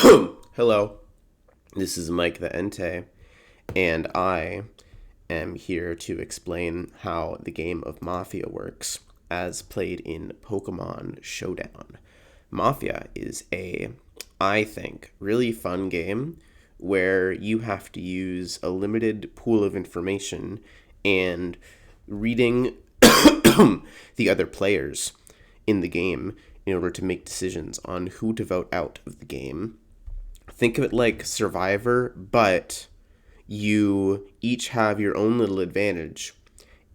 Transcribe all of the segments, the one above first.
Hello, this is Mike the Entei, and I am here to explain how the game of Mafia works as played in Pokemon Showdown. Mafia is I think, really fun game where you have to use a limited pool of information and reading the other players in the game in order to make decisions on who to vote out of the game. Think of it like Survivor, but you each have your own little advantage,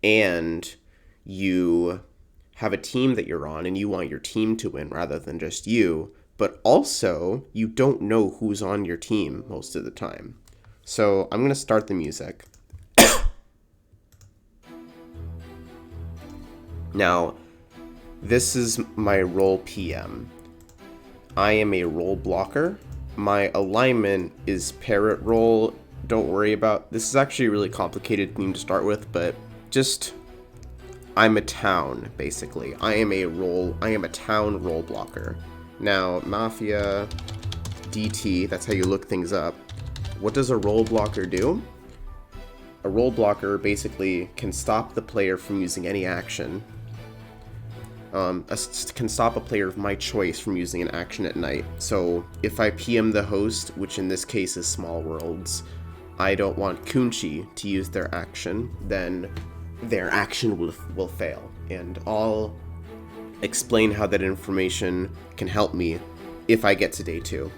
and you have a team that you're on, and you want your team to win rather than just you, but also you don't know who's on your team most of the time. So I'm going to start the music. Now, this is my role PM. I am a role blocker. My alignment is parrot role. Don't worry about this. Is actually a really complicated theme to start with, but just I'm a town basically. I am a town role blocker. Now, Mafia DT, that's how you look things up. What does a role blocker do? A role blocker basically can stop the player from using any action. Can stop a player of my choice from using an action at night. So if I PM the host, which in this case is Small Worlds, I don't want Kunchi to use their action, then their action will fail. And I'll explain how that information can help me if I get to day 2.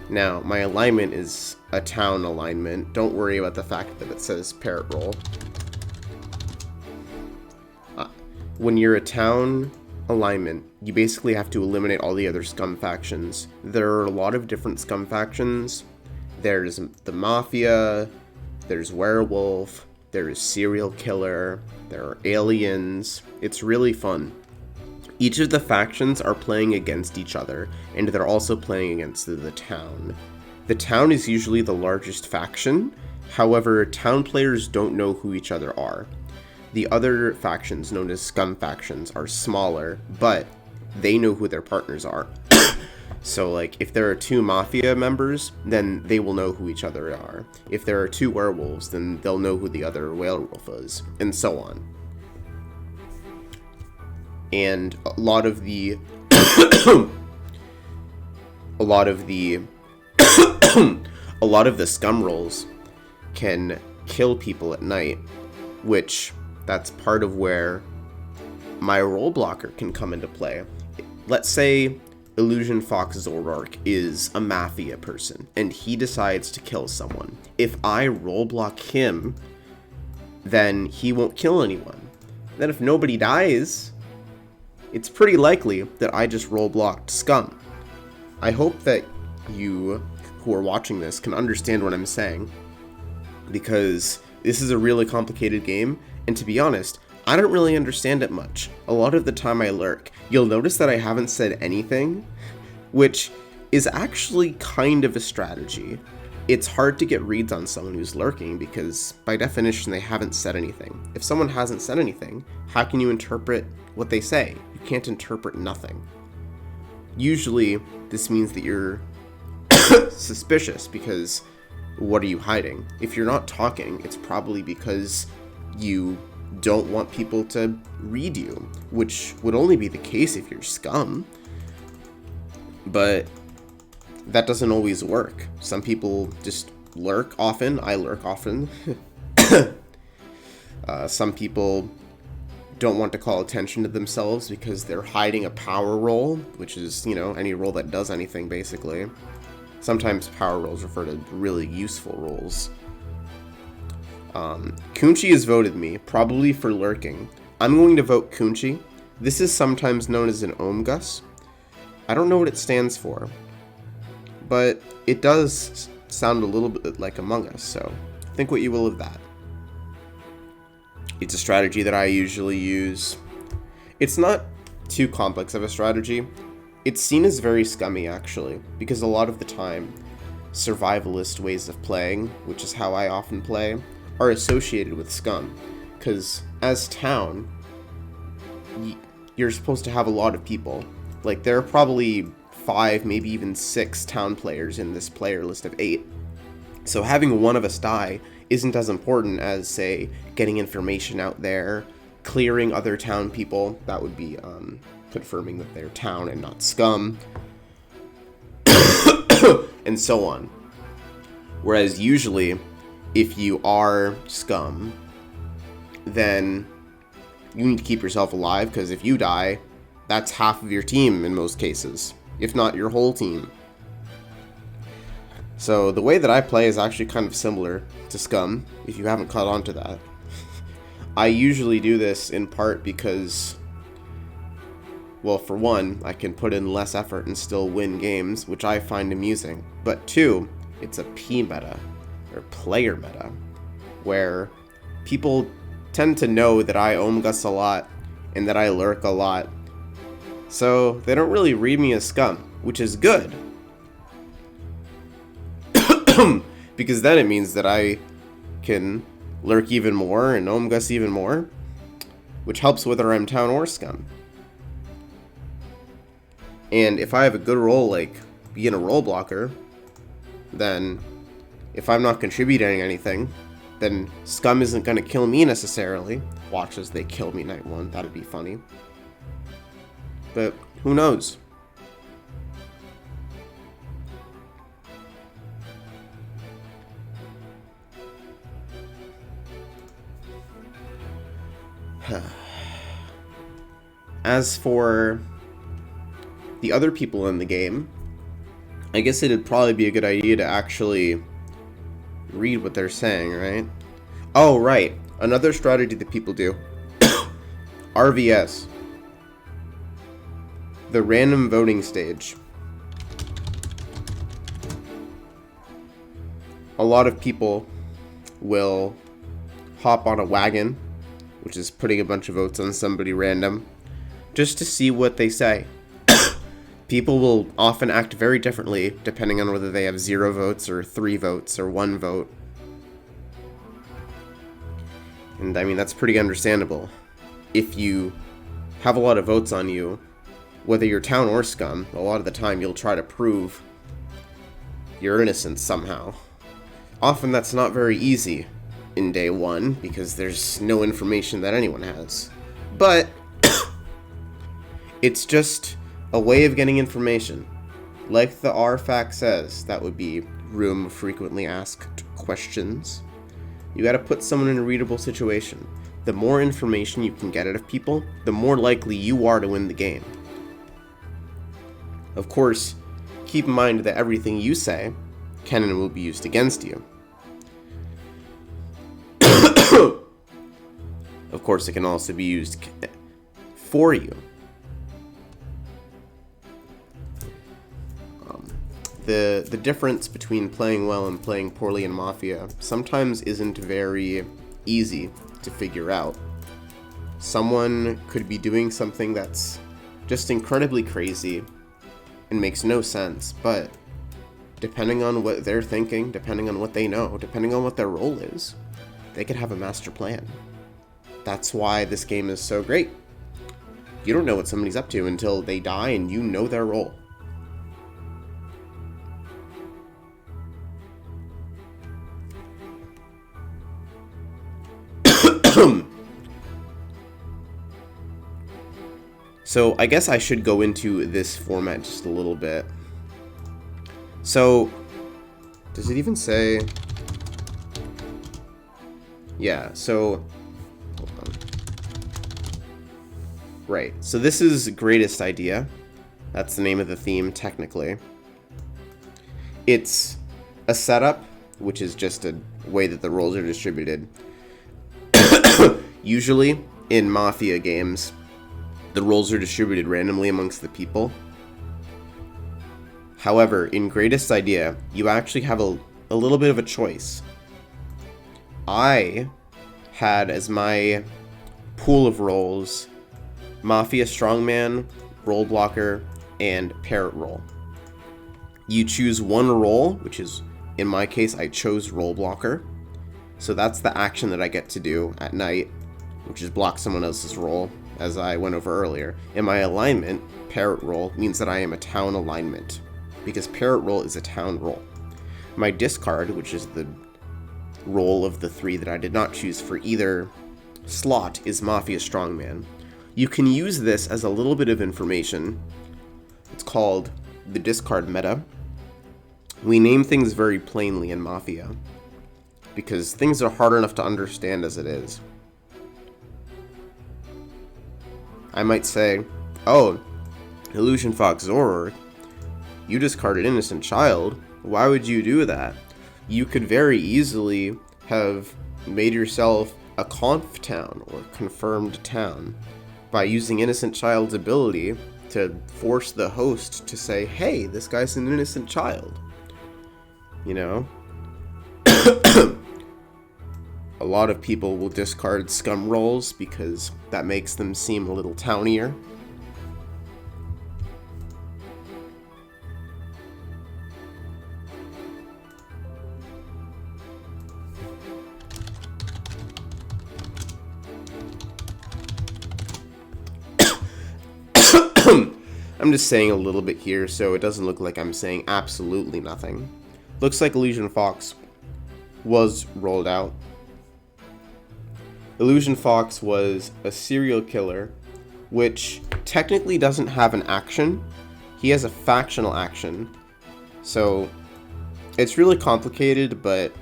Now, my alignment is a town alignment. Don't worry about the fact that it says parrot roll. When you're a town alignment, you basically have to eliminate all the other scum factions. There are a lot of different scum factions. There's the Mafia, there's Werewolf, there's Serial Killer, there are aliens. It's really fun. Each of the factions are playing against each other, and they're also playing against the town. The town is usually the largest faction. However, town players don't know who each other are. The other factions, known as scum factions, are smaller, but they know who their partners are. So, like, if there are 2 Mafia members, then they will know who each other are. If there are 2 werewolves, then they'll know who the other werewolf is, and so on. And a lot of the scum rolls can kill people at night, which that's part of where my role blocker can come into play. Let's say Illusion Fox O'Rourke is a Mafia person, and he decides to kill someone. If I role block him, then he won't kill anyone. Then if nobody dies, it's pretty likely that I just role blocked scum. I hope that you who are watching this can understand what I'm saying, because this is a really complicated game, and to be honest, I don't really understand it much. A lot of the time I lurk. You'll notice that I haven't said anything, which is actually kind of a strategy. It's hard to get reads on someone who's lurking because, by definition, they haven't said anything. If someone hasn't said anything, how can you interpret what they say? You can't interpret nothing. Usually, this means that you're suspicious because what are you hiding? If you're not talking, it's probably because you don't want people to read you, which would only be the case if you're scum. But that doesn't always work. Some people just lurk often. I lurk often. Some people don't want to call attention to themselves because they're hiding a power roll, which is, any roll that does anything, basically. Sometimes power rolls refer to really useful rolls. Kunchi has voted me, probably for lurking. I'm going to vote Kunchi. This is sometimes known as an Omgus. I don't know what it stands for, but it does sound a little bit like Among Us, so think what you will of that. It's a strategy that I usually use. It's not too complex of a strategy. It's seen as very scummy, actually, because a lot of the time, survivalist ways of playing, which is how I often play, are associated with scum. Because as town, you're supposed to have a lot of people. Like, there are probably 5, maybe even 6 town players in this player list of 8. So having one of us die isn't as important as, say, getting information out there, clearing other town people. That would be confirming that they're town and not scum, and so on. Whereas usually, if you are scum, then you need to keep yourself alive, because if you die, that's half of your team in most cases, if not your whole team. So the way that I play is actually kind of similar to scum, if you haven't caught on to that. I usually do this in part because, well, for one, I can put in less effort and still win games, which I find amusing. But 2, it's a P meta, or player meta, where people tend to know that I omgus a lot and that I lurk a lot, so they don't really read me as scum, which is good. Because then it means that I can lurk even more and omgus even more, which helps whether I'm town or scum. And if I have a good role, like being a role blocker, then if I'm not contributing anything, then scum isn't going to kill me necessarily. Watch as they kill me night 1, that'd be funny. But who knows? As for the other people in the game, I guess it'd probably be a good idea to actually read what they're saying, right? Oh, right. Another strategy that people do. RVS. The random voting stage. A lot of people will hop on a wagon, which is putting a bunch of votes on somebody random, just to see what they say. People will often act very differently depending on whether they have 0 votes or 3 votes or 1 vote. And I mean, that's pretty understandable. If you have a lot of votes on you, whether you're town or scum, a lot of the time you'll try to prove your innocence somehow. Often that's not very easy in day 1 because there's no information that anyone has. But it's just a way of getting information. Like the RFAQ says, that would be room of frequently asked questions. You gotta put someone in a readable situation. The more information you can get out of people, the more likely you are to win the game. Of course, keep in mind that everything you say can and will be used against you. Of course, it can also be used for you. The difference between playing well and playing poorly in Mafia sometimes isn't very easy to figure out. Someone could be doing something that's just incredibly crazy and makes no sense, but depending on what they're thinking, depending on what they know, depending on what their role is, they could have a master plan. That's why this game is so great. You don't know what somebody's up to until they die and you know their role. So I guess I should go into this format just a little bit. So, does it even say? Yeah, so, hold on. Right, so this is Greatest Idea. That's the name of the theme, technically. It's a setup, which is just a way that the roles are distributed. Usually, in Mafia games, the roles are distributed randomly amongst the people. However, in Greatest Idea, you actually have a little bit of a choice. I had as my pool of roles Mafia Strongman, Role Blocker, and Parrot Role. You choose one role, which is, in my case, I chose Role Blocker. So that's the action that I get to do at night, which is block someone else's role. as I went over earlier. And my alignment, parrot role, means that I am a town alignment, because parrot role is a town role. My discard, which is the role of the 3 that I did not choose for either slot, is Mafia Strongman. You can use this as a little bit of information. It's called the discard meta. We name things very plainly in Mafia, because things are hard enough to understand as it is. I might say, oh, Illusion Fox Zoror, you discarded Innocent Child. Why would you do that? You could very easily have made yourself a conf town or confirmed town by using Innocent Child's ability to force the host to say, hey, this guy's an innocent child. You know? A lot of people will discard scum rolls because that makes them seem a little townier. I'm just saying a little bit here so it doesn't look like I'm saying absolutely nothing. Looks like Illusion Fox was rolled out. Illusion Fox was a serial killer, which technically doesn't have an action. He has a factional action. So it's really complicated, but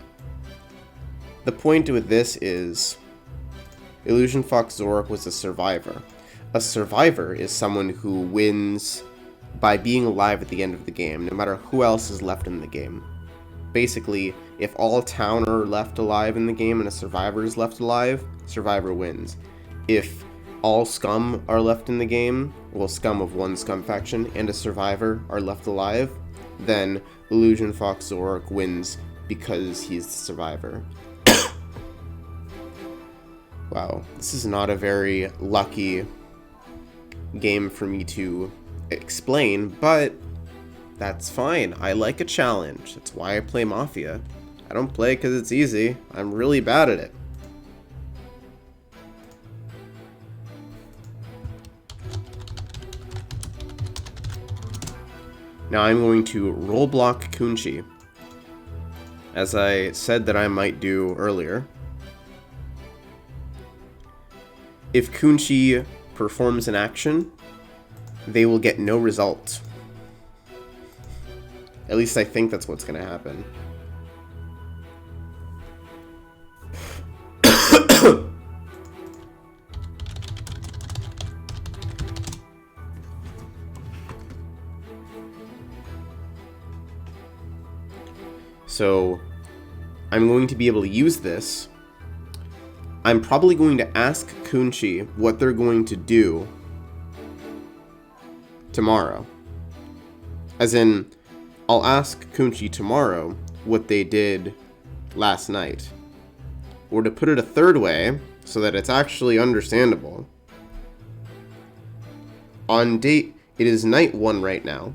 the point with this is Illusion Fox Zorok was a survivor. A survivor is someone who wins by being alive at the end of the game, no matter who else is left in the game. Basically, if all town are left alive in the game and a survivor is left alive, survivor wins. If all scum are left in the game, well, scum of one scum faction, and a survivor are left alive, then Illusion Fox Zorok wins because he's the survivor. Wow, this is not a very lucky game for me to explain, but that's fine. I like a challenge. That's why I play Mafia. I don't play because it's easy. I'm really bad at it. Now I'm going to role block Kunchi, as I said that I might do earlier. If Kunchi performs an action, they will get no result. At least I think that's what's going to happen. So, I'm going to be able to use this. I'm probably going to ask Kunchi what they're going to do tomorrow. As in, I'll ask Kunchi tomorrow what they did last night. Or to put it a third way, so that it's actually understandable. It is night 1 right now.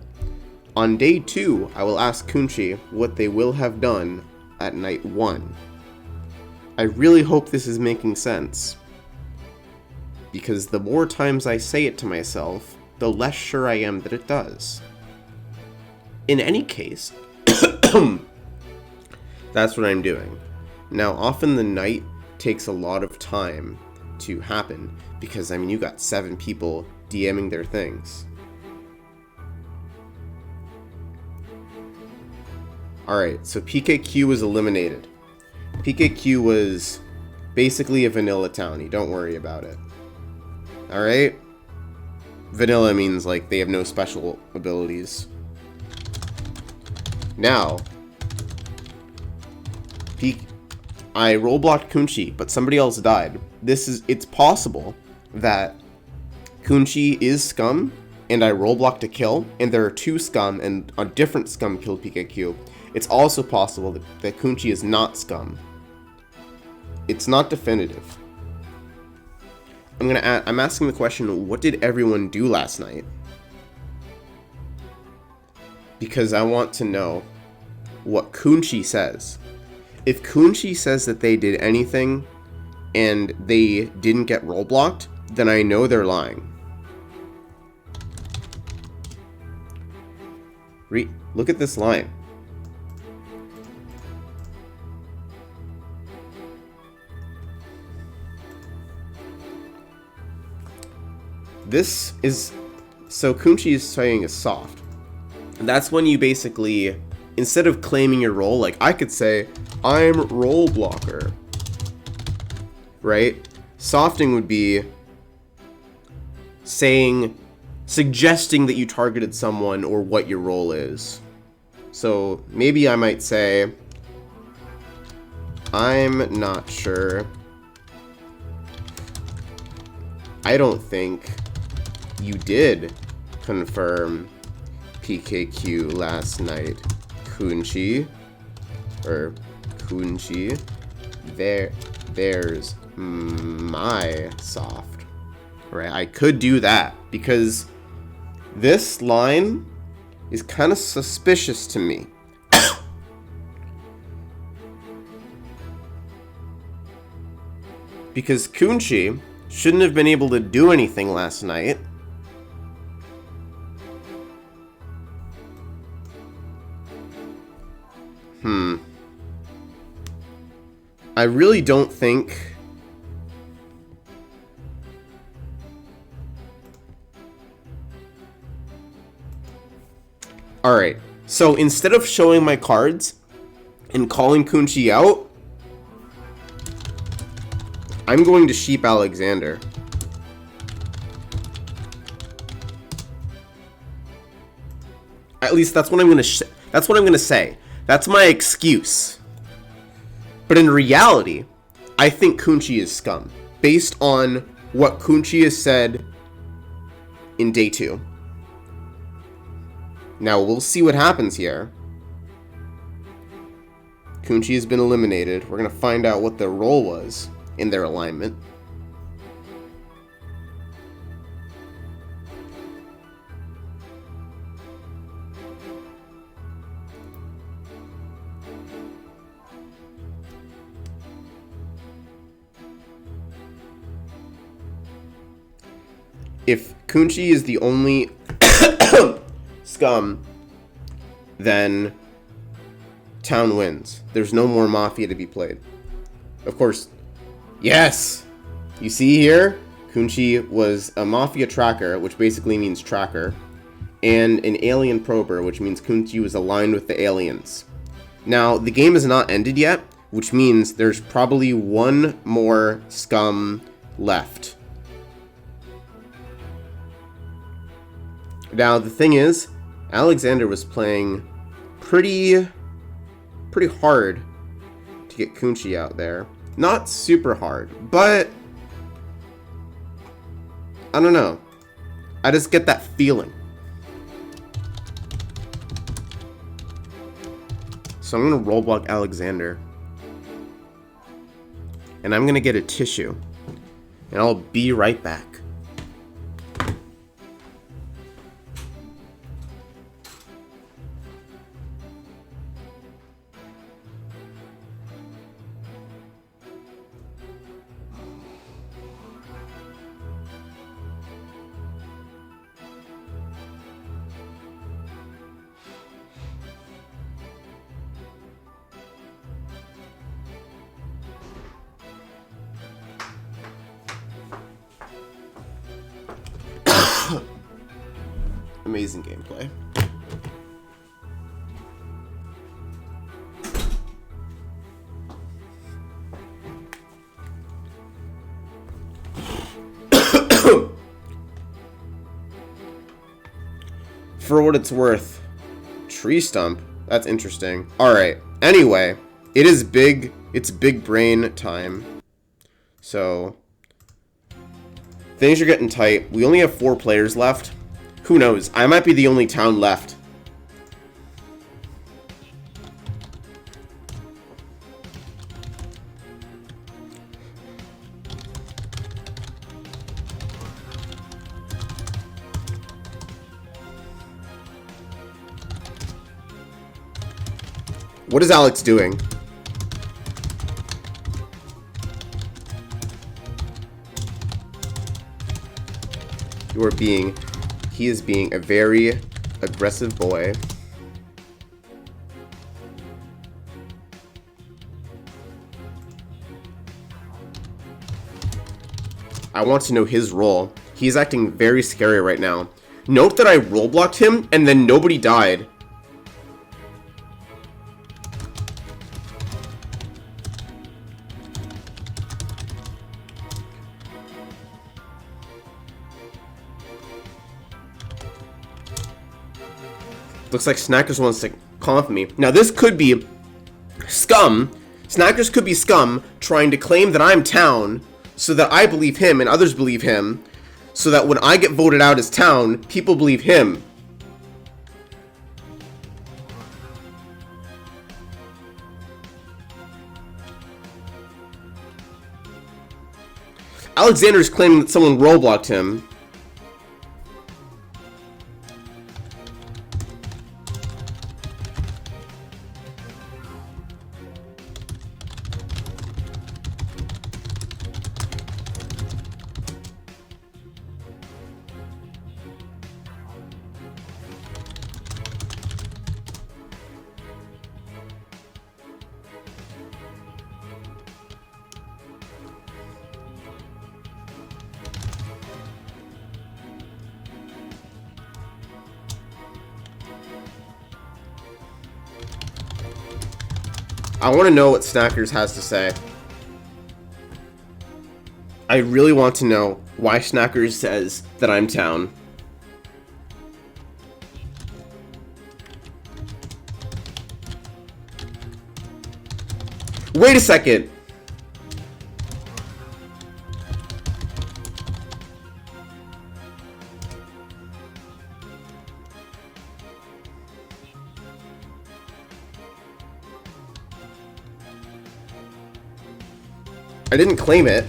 On day 2, I will ask Kunchi what they will have done at night 1. I really hope this is making sense, because the more times I say it to myself, the less sure I am that it does. In any case, that's what I'm doing. Now, often the night takes a lot of time to happen, because, I mean, you got 7 people DMing their things. Alright, so PKQ was eliminated. PKQ was basically a vanilla townie, don't worry about it. Alright? Vanilla means, like, they have no special abilities. Now, I role-blocked Kunchi, but somebody else died. It's possible that Kunchi is scum, and I role-blocked a kill, and there are 2 scum, and a different scum killed PKQ. It's also possible that Kunchi is not scum. It's not definitive. I'm asking the question, what did everyone do last night? Because I want to know what Kunchi says. If Kunchi says that they did anything and they didn't get role blocked, then I know they're lying. Look at this line. This is... So Kunchi is saying is soft. And that's when you basically, instead of claiming your role, like I could say, I'm role blocker. Right? Softing would be suggesting that you targeted someone or what your role is. So maybe I might say, I'm not sure. I don't think you did confirm PKQ last night, Kunchi. Or Kunchi. There's my soft. Right? I could do that because this line is kind of suspicious to me. Because Kunchi shouldn't have been able to do anything last night. I really don't think... Alright, so instead of showing my cards and calling Kunchi out, I'm going to sheep Alexander. At least that's what I'm going to that's what I'm going to say. That's my excuse. But in reality, I think Kunchi is scum based on what Kunchi has said in day 2. Now, we'll see what happens here. Kunchi has been eliminated. We're going to find out what their role was in their alignment. If Kunchi is the only scum, then town wins. There's no more Mafia to be played. Of course, yes! You see here, Kunchi was a Mafia tracker, which basically means tracker, and an alien prober, which means Kunchi was aligned with the aliens. Now, the game is not ended yet, which means there's probably one more scum left. Now, the thing is, Alexander was playing pretty hard to get Kunchi out there. Not super hard, but I don't know. I just get that feeling. So I'm going to role block Alexander. And I'm going to get a tissue. And I'll be right back. Amazing gameplay. For what it's worth, tree stump. That's interesting. Alright, anyway, it is big. It's big brain time. So, things are getting tight. We only have 4 players left. Who knows? I might be the only town left. What is Alex doing? He is being a very aggressive boy. I want to know his role. He's acting very scary right now. Note that I role blocked him and then nobody died. Looks like Snackers wants to comp me. Now this could be scum. Snackers could be scum trying to claim that I'm town so that I believe him and others believe him, so that when I get voted out as town, people believe him. Alexander's claiming that someone role-blocked him. I want to know what Snackers has to say. I really want to know why Snackers says that I'm town. Wait a second. I didn't claim it.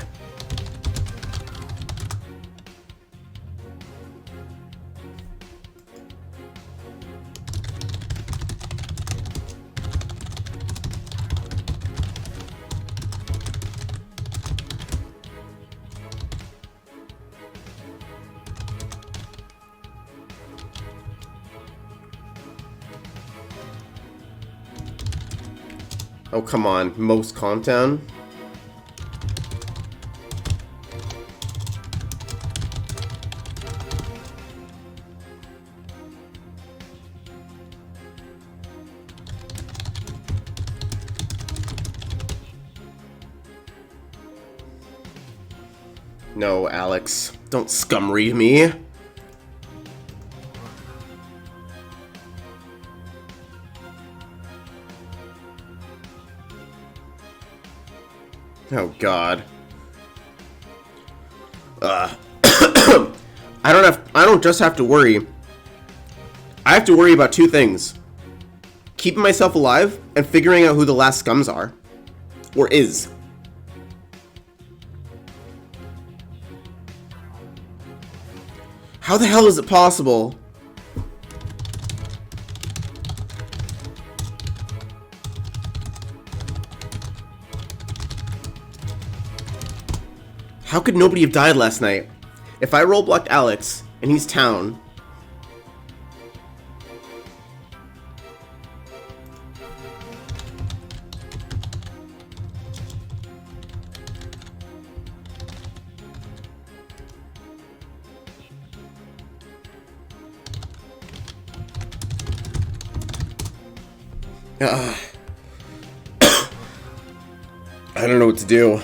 Oh, come on. Most calm down. No, Alex. Don't scum read me. Oh God. I don't just have to worry. I have to worry about two things. Keeping myself alive and figuring out who the last scums are. Or is. How the hell is it possible? How could nobody have died last night? If I role blocked Alex and he's town. I don't know what to do.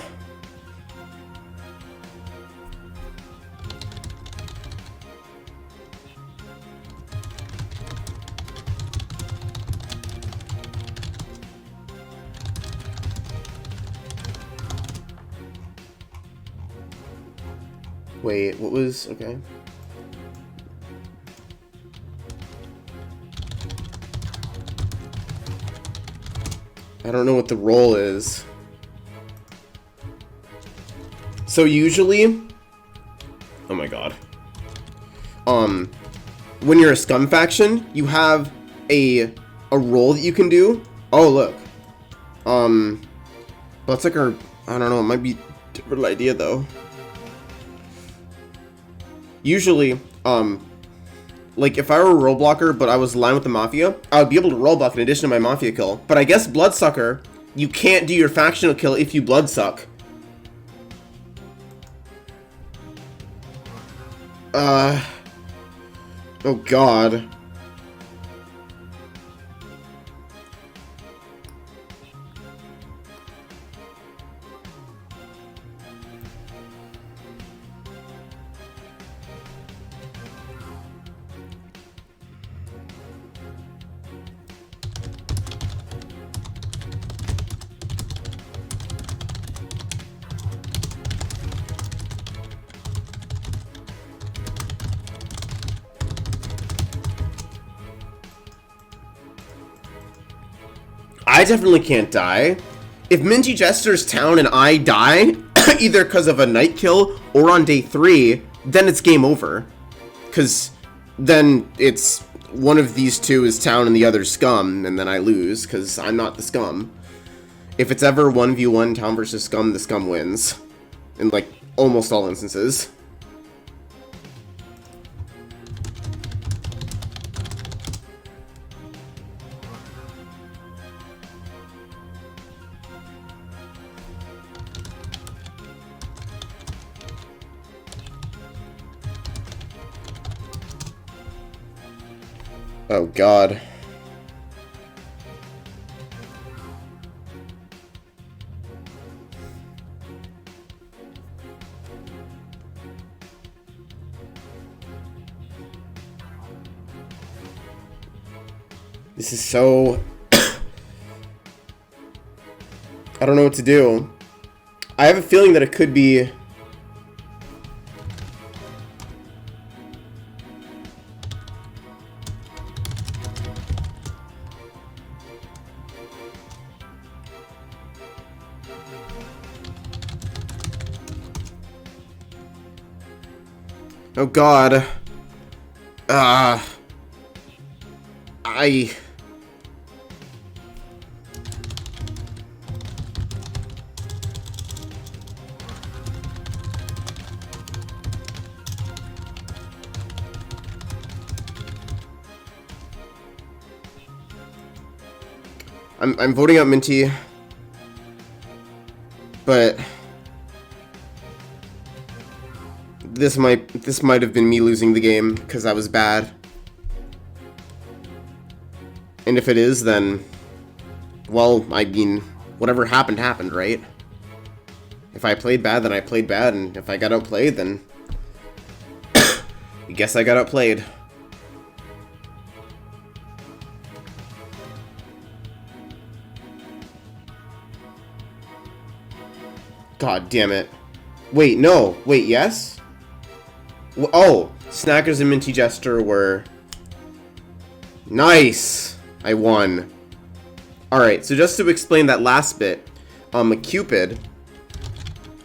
Wait, what was... okay. I don't know what the role is. So usually... oh my god. When you're a scum faction, you have a role that you can do. Oh, look. That's like our... I don't know, it might be a different idea, though. Usually, like, if I were a roll blocker, but I was aligned with the Mafia, I would be able to roll block in addition to my Mafia kill. But I guess Bloodsucker, you can't do your factional kill if you Bloodsuck. Oh god. I definitely can't die. If Minty Jester's town and I die, either because of a night kill or on day 3, then it's game over. Because then it's one of these two is town and the other scum, and then I lose, because I'm not the scum. If it's ever 1v1 town versus scum, the scum wins. In, like, almost all instances. Oh god. This is so... I don't know what to do. I have a feeling that it could be... Oh god. I'm voting out Minty, but this might have been me losing the game because I was bad. And if it is, then, well, I mean, whatever happened, happened, right? If I played bad, then I played bad, and if I got outplayed, then I guess I got outplayed. God damn it. Wait, no. Wait, yes? Oh, Snackers and Minty Jester were... Nice! I won. Alright, so just to explain that last bit, Cupid...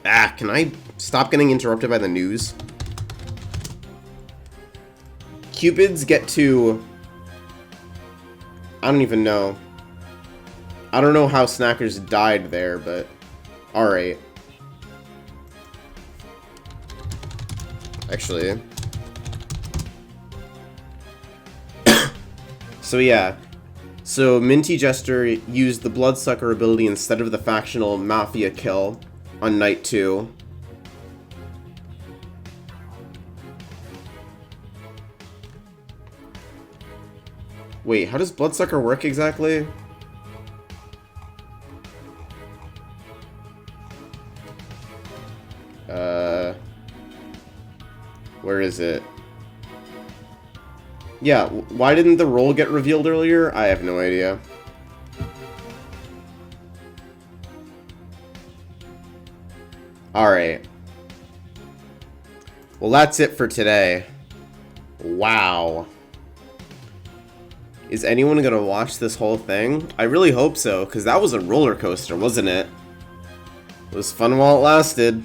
can I stop getting interrupted by the news? Cupids get to... I don't even know. I don't know how Snackers died there, but... Alright. Actually. So yeah. So Minty Jester used the Bloodsucker ability instead of the factional Mafia kill on night 2. Wait, how does Bloodsucker work exactly? Where is it? Yeah, why didn't the role get revealed earlier? I have no idea. Alright. Well, that's it for today. Wow. Is anyone gonna watch this whole thing? I really hope so, because that was a roller coaster, wasn't it? It was fun while it lasted.